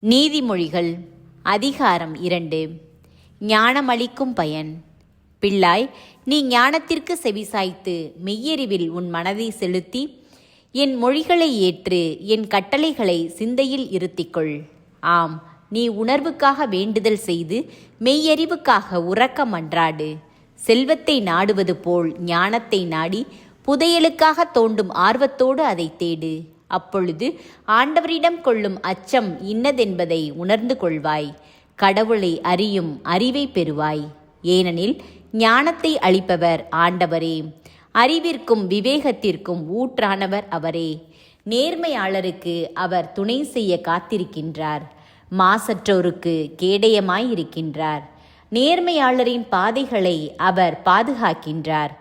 நீதிமொழிகள் அதிகாரம் 2. ஞானமளிக்கும் பயன். பிள்ளாய், நீ ஞானத்திற்கு செவிசாய்த்து மெய்யறிவில் உன் மனதை செலுத்தி என் மொழிகளை ஏற்று என் கட்டளைகளை சிந்தையில் இருத்திக்கொள். ஆம், நீ உணர்வுக்காக வேண்டுதல் செய்து மெய்யறிவுக்காக உரக்க மன்றாடு. செல்வத்தை நாடுவது போல் ஞானத்தை நாடி புதையலுக்காக தோண்டும் ஆர்வத்தோடு அதை தேடு. அப்பொழுது ஆண்டவரிடம் கொள்ளும் அச்சம் இன்னதென்பதை உணர்ந்து கொள்வாய். கடவுளை அறியும் அறிவை பெறுவாய். ஏனெனில் ஞானத்தை அளிப்பவர் ஆண்டவரே, அறிவிற்கும் விவேகத்திற்கும் ஊற்றானவர் அவரே. நேர்மையாளருக்கு அவர் துணை செய்ய காத்திருக்கின்றார், மாசற்றோருக்கு கேடயமாயிருக்கின்றார். நேர்மையாளரின் பாதைகளை அவர் பாதுகாக்கின்றார்,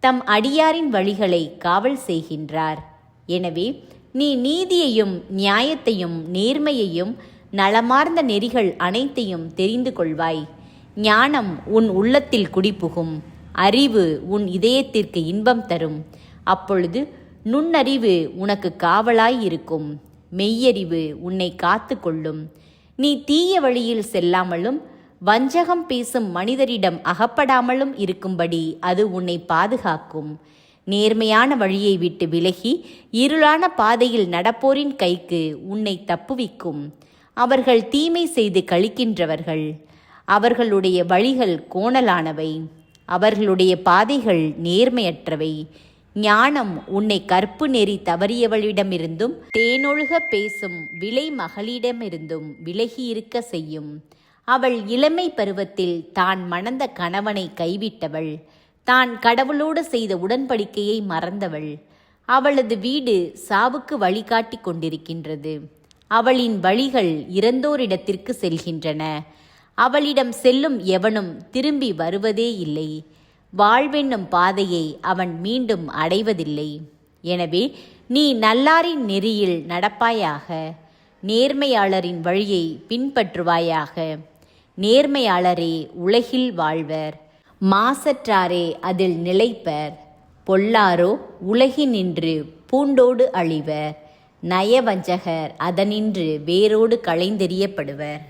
தம் அடியாரின் வழிகளை காவல் செய்கின்றார். எனவே நீ நீதியையும் நியாயத்தையும் நேர்மையையும் நலமார்ந்த நெறிகள் அனைத்தையும் தெரிந்து கொள்வாய். ஞானம் உன் உள்ளத்தில் குடிபுகும், அறிவு உன் இதயத்திற்கு இன்பம் தரும். அப்பொழுது நுண்ணறிவு உனக்கு காவலாய் இருக்கும், மெய்யறிவு உன்னை காத்து கொள்ளும். நீ தீய வழியில் செல்லாமலும் வஞ்சகம் பேசும் மனிதரிடம் அகப்படாமலும் இருக்கும்படி அது உன்னை பாதுகாக்கும். நேர்மையான வழியை விட்டு விலகி இருளான பாதையில் நடப்போரின் கைக்கு உன்னை தப்புவிக்கும். அவர்கள் தீமை செய்து கழிக்கின்றவர்கள், அவர்களுடைய வழிகள் கோணலானவை, அவர்களுடைய பாதைகள் நேர்மையற்றவை. ஞானம் உன்னை கற்பு நெறி தவறியவளிடமிருந்தும் தேனொழுக பேசும் விலை மகளிடமிருந்தும் விலகியிருக்க செய்யும். அவள் இளமை பருவத்தில் தான் மணந்த கணவனை கைவிட்டவள், தான் கடவுளோடு செய்த உடன்படிக்கையை மறந்தவள். அவளது வீடு சாவுக்கு வழிகாட்டி கொண்டிருக்கின்றது. அவளின் வழிகள் இறந்தோரிடத்திற்கு செல்கின்றன. அவளிடம் செல்லும் எவனும் திரும்பி வருவதே இல்லை. வாழ்வென்னும் பாதையை அவன் மீண்டும் அடைவதில்லை. எனவே நீ நல்லாரின் நெறியில் நடப்பாயாக, நேர்மையாளரின் வழியை பின்பற்றுவாயாக. நேர்மையாளரே உலகில் வாழ்வர், மாசற்றாரே அதில் நிலைப்பர். பொல்லாரோ உலகினின்று பூண்டோடு அழிவர், நயவஞ்சகர் அதனின்று வேரோடு களைந்தெறியப்படுவர்.